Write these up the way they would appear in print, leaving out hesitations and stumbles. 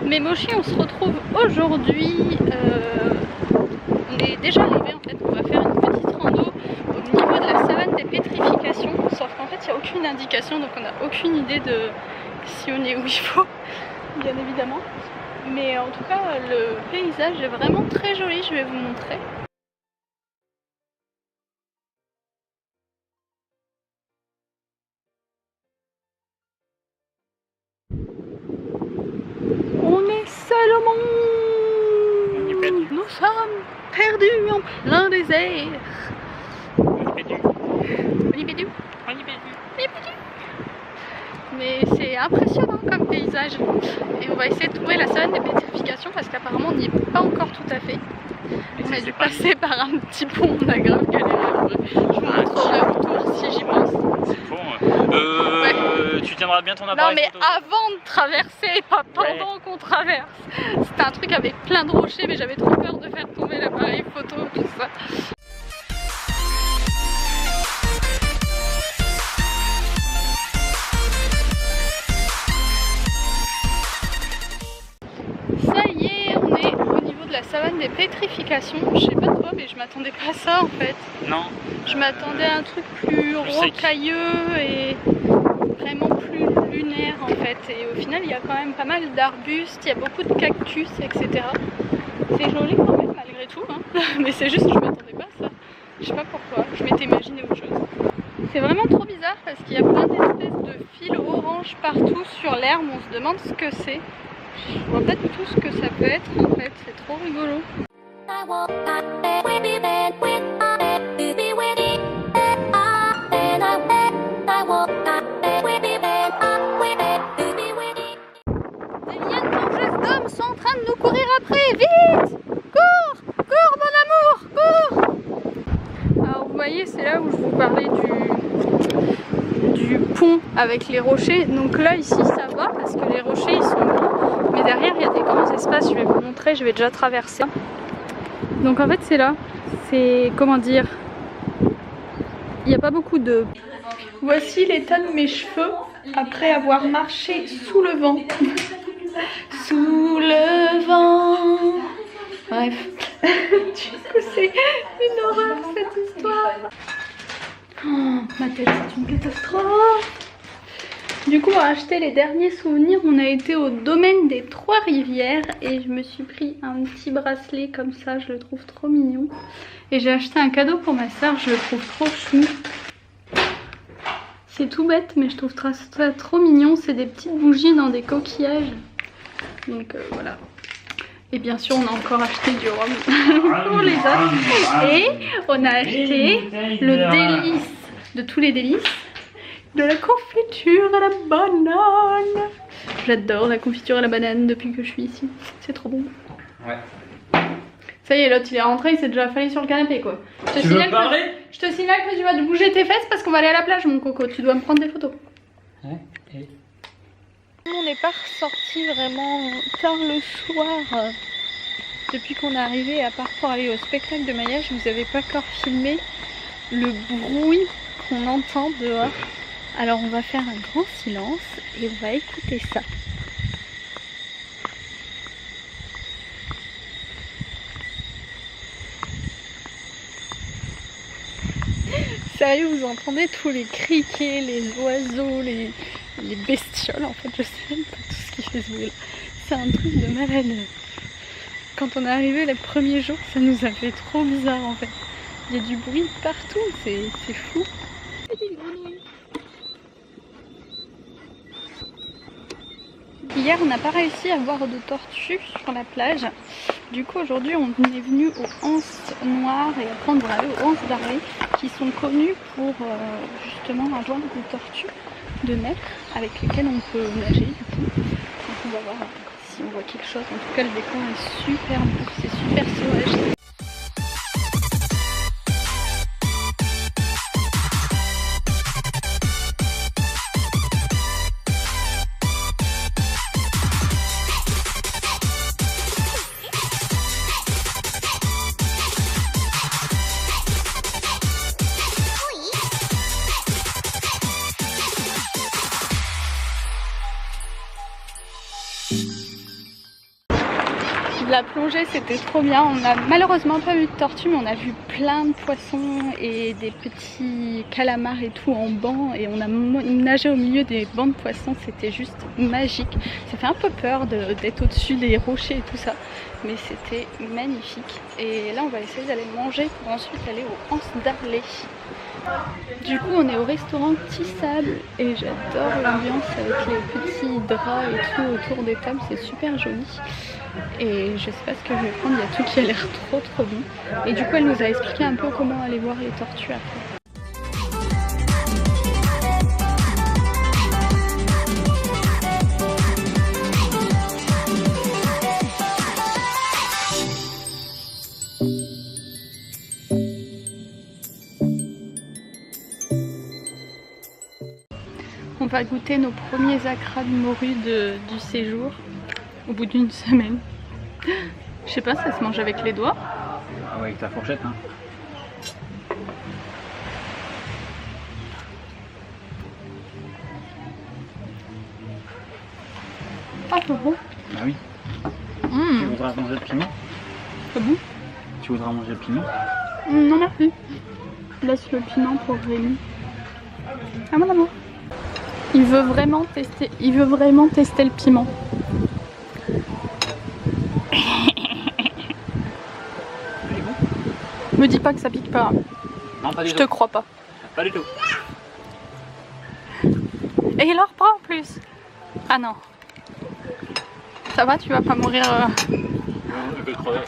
Mais Mochi, on se retrouve aujourd'hui. On est déjà arrivé en fait. On va faire une petite rando au niveau de la savane des pétrifications. Sauf qu'en fait, il n'y a aucune indication, donc on n'a aucune idée de si on est où il faut, bien évidemment. Mais en tout cas, le paysage est vraiment très joli. Je vais vous montrer. On est seul au monde. Nous sommes perdus en plein désert. On est perdus. Mais c'est impressionnant comme paysage. Et on va essayer de trouver la savane des pétrifications parce qu'apparemment on n'y est pas encore tout à fait. On a dû passer par un petit pont, on a grave galéré. Je vous montrerai au retour si j'y pense. Ouais. Tu tiendras bien ton appareil. Non mais photo. avant de traverser, pas pendant qu'on traverse. C'était un truc avec plein de rochers mais j'avais trop peur de faire tomber l'appareil photo, tout ça. Ça y est, on est au niveau de la savane des pétrifications. Je sais pas toi mais je m'attendais pas à ça en fait. Non. Je m'attendais à un truc plus rocailleux et vraiment plus lunaire en fait. Et au final il y a quand même pas mal d'arbustes, il y a beaucoup de cactus, etc. C'est joli quand même malgré tout, hein. Mais c'est juste que je m'attendais pas à ça. Je sais pas pourquoi, je m'étais imaginé autre chose. C'est vraiment trop bizarre parce qu'il y a plein d'espèces de fils orange partout sur l'herbe. On se demande ce que c'est. Je vois pas du tout ce que ça peut être en fait, c'est trop rigolo. Sont en train de nous courir après, vite! Cours! Cours mon amour! Cours! Alors vous voyez, c'est là où je vous parlais du pont avec les rochers. Donc là ici ça va parce que les rochers ils sont grands, mais derrière il y a des grands espaces, je vais vous montrer, je vais déjà traverser. Donc en fait c'est là, c'est comment dire, il n'y a pas beaucoup de... Voici l'état de mes cheveux après avoir marché sous le vent. Sous le vent. Bref. Du coup c'est une horreur cette histoire. Oh, ma tête c'est une catastrophe. Du coup on a acheté les derniers souvenirs. On a été au domaine des Trois-Rivières et je me suis pris un petit bracelet comme ça. Je le trouve trop mignon. Et j'ai acheté un cadeau pour ma soeur. Je le trouve trop chou. C'est tout bête mais je trouve ça trop mignon. C'est des petites bougies dans des coquillages. Donc voilà. Et bien sûr on a encore acheté du rhum pour les autres. Et on a acheté le délice de tous les délices, de la confiture à la banane. J'adore la confiture à la banane depuis que je suis ici. C'est trop bon. Ouais. Ça y est, l'autre il est rentré, il s'est déjà affalé sur le canapé quoi. Je te signale que tu vas te bouger tes fesses parce qu'on va aller à la plage mon coco. Tu dois me prendre des photos. Ouais. Et... On n'est pas ressorti vraiment tard le soir depuis qu'on est arrivé, à part pour aller au spectacle de Maya. Je vous avais pas encore filmé le bruit qu'on entend dehors. Alors on va faire un grand silence et on va écouter ça. Sérieux, vous entendez tous les criquets, les oiseaux, les bestioles, en fait, je sais même pas tout ce qui fait ce bruit là. C'est un truc de malade. Quand on est arrivé les premiers jours, ça nous a fait trop bizarre en fait. Il y a du bruit partout, c'est fou. Hier, on n'a pas réussi à voir de tortues sur la plage. Du coup, aujourd'hui, on est venu aux anses noires et après, on devrait aller aux anses d'Arlé qui sont connues pour justement avoir des tortues de mer avec lesquelles on peut nager. Du coup, donc on va voir si on voit quelque chose. En tout cas, le décor est super beau, c'est super sauvage. La plongée c'était trop bien, on a malheureusement pas vu de tortue mais on a vu plein de poissons et des petits calamars et tout en banc et on a nagé au milieu des bancs de poissons, c'était juste magique. Ça fait un peu peur d'être au-dessus des rochers et tout ça, mais c'était magnifique. Et là on va essayer d'aller manger pour ensuite aller au Anse d'Arlet. Du coup on est au restaurant Petit Sable et j'adore l'ambiance avec les petits draps et tout autour des tables, c'est super joli. Et je sais pas ce que je vais prendre, il y a tout qui a l'air trop bon. Et du coup elle nous a expliqué un peu comment aller voir les tortues après. On va goûter nos premiers acras de morue du séjour au bout d'une semaine. Je sais pas, ça se mange avec les doigts. Ah ouais, avec ta fourchette hein. Ah c'est bon. Bah oui. Tu voudras manger le piment? C'est bon. Tu voudras manger le piment? Non merci. Laisse le piment pour Rémi. Ah mon amour. Il veut vraiment tester le piment. Me dis pas que ça pique pas. Non, pas du tout. Je te crois pas. Pas du tout. Et il en reprend en plus. Ah non. Ça va, tu vas pas mourir. Je peux crever.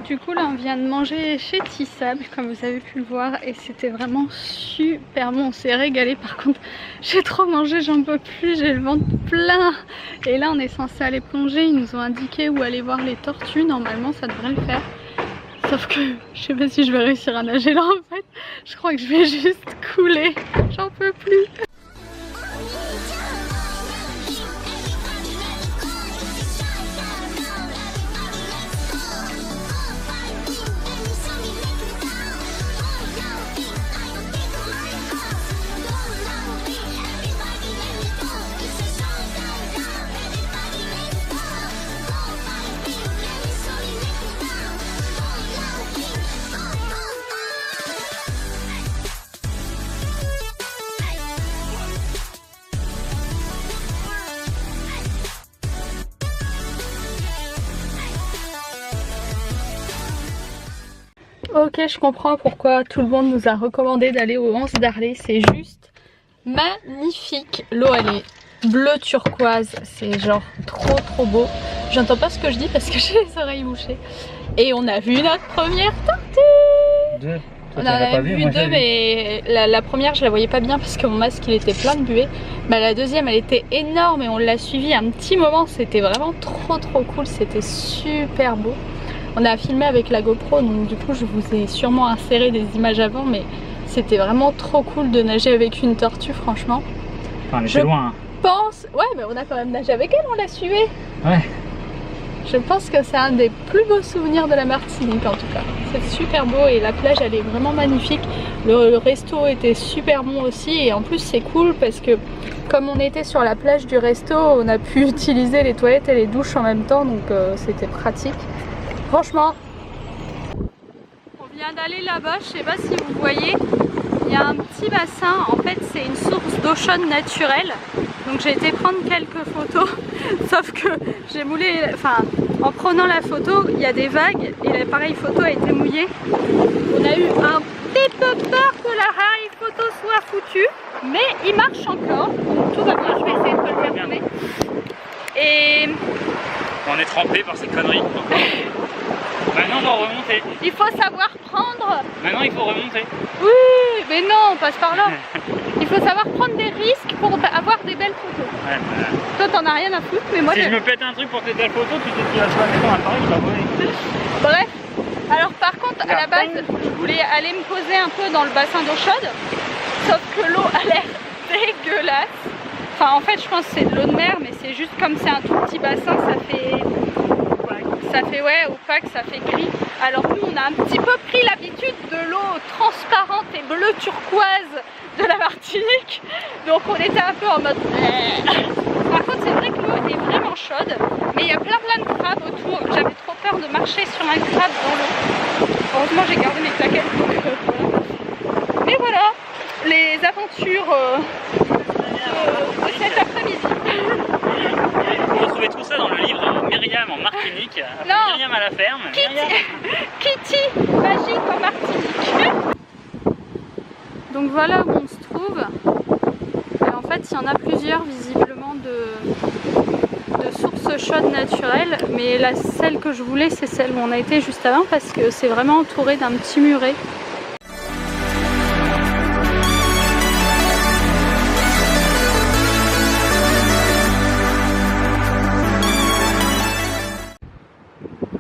Du coup là on vient de manger chez Petit Sable comme vous avez pu le voir et c'était vraiment super bon, on s'est régalé. Par contre j'ai trop mangé, j'en peux plus, j'ai le ventre plein. Et là on est censé aller plonger, ils nous ont indiqué où aller voir les tortues, normalement ça devrait le faire. Sauf que je sais pas si je vais réussir à nager là en fait, je crois que je vais juste couler, j'en peux plus. Ok, je comprends pourquoi tout le monde nous a recommandé d'aller au Anse d'Arlet, c'est juste magnifique. L'eau elle est bleu turquoise, c'est genre trop beau. J'entends pas ce que je dis parce que j'ai les oreilles bouchées. Et on a vu notre première tortue. Deux. On en a vu deux, mais la première je la voyais pas bien parce que mon masque il était plein de buée. Mais la deuxième elle était énorme et on l'a suivie un petit moment, c'était vraiment trop cool, c'était super beau. On a filmé avec la GoPro donc du coup je vous ai sûrement inséré des images avant, mais c'était vraiment trop cool de nager avec une tortue franchement. Enfin, on était loin. Ouais mais on a quand même nagé avec elle, on l'a suivie. Ouais. Je pense que c'est un des plus beaux souvenirs de la Martinique en tout cas. C'est super beau et la plage elle est vraiment magnifique. Le resto était super bon aussi et en plus c'est cool parce que comme on était sur la plage du resto, on a pu utiliser les toilettes et les douches en même temps donc c'était pratique. Franchement, on vient d'aller là-bas, je sais pas si vous voyez, il y a un petit bassin, en fait c'est une source d'eau chaude naturelle. Donc j'ai été prendre quelques photos, sauf que j'ai moulé, enfin en prenant la photo, il y a des vagues et l'appareil photo a été mouillé. On a eu un petit peu peur que l'appareil photo soit foutu, mais il marche encore, donc tout va bien, je vais essayer de le faire tourner. Et... On est trempé par ces conneries. Maintenant on va remonter. Il faut savoir prendre. Maintenant il faut remonter. Oui, mais non, on passe par là. Il faut savoir prendre des risques pour avoir des belles photos. Ouais, voilà. Toi t'en as rien à foutre, mais moi si je me pète un truc pour tes belles photos, tu sais que tu vas mettre un appareil, je vais abonner. Bref, alors par contre à la base je voulais aller me poser un peu dans le bassin d'eau chaude, sauf que l'eau a l'air dégueulasse. Enfin en fait je pense que c'est de l'eau de mer, mais c'est juste comme c'est un tout petit bassin, ça fait ouais, opaque, ça fait gris. Alors nous on a un petit peu pris l'habitude de l'eau transparente et bleu turquoise de la Martinique, donc on était un peu en mode par contre c'est vrai que l'eau est vraiment chaude, mais il y a plein de crabes autour. J'avais trop peur de marcher sur un crabe dans l'eau. Heureusement j'ai gardé mes claquettes, donc voilà. Mais voilà les aventures de cet après-midi. Vous retrouvez tout ça dans le livre Myriam en Martinique. Myriam à la ferme. Kitty magique en Martinique. Donc voilà où on se trouve. Et en fait il y en a plusieurs visiblement de sources chaudes naturelles, mais celle que je voulais c'est celle où on a été juste avant parce que c'est vraiment entouré d'un petit muret.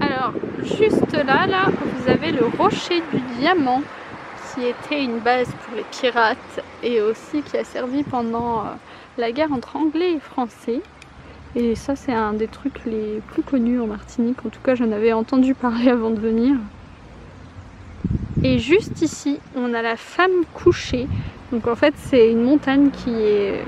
Alors juste là vous avez le rocher du diamant qui était une base pour les pirates et aussi qui a servi pendant la guerre entre Anglais et Français. Et ça c'est un des trucs les plus connus en Martinique, en tout cas j'en avais entendu parler avant de venir. Et juste ici on a la femme couchée, donc en fait c'est une montagne qui est,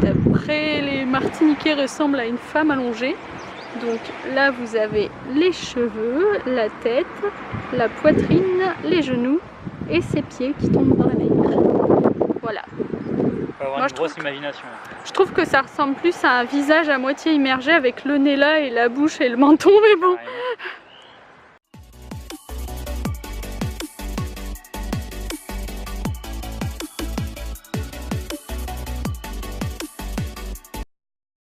d'après les Martiniquais, ressemble à une femme allongée. Donc là vous avez les cheveux, la tête, la poitrine, les genoux et ses pieds qui tombent dans la mer. Voilà. Faut avoir une grosse imagination. Je trouve que ça ressemble plus à un visage à moitié immergé avec le nez là et la bouche et le menton, mais bon. Ouais.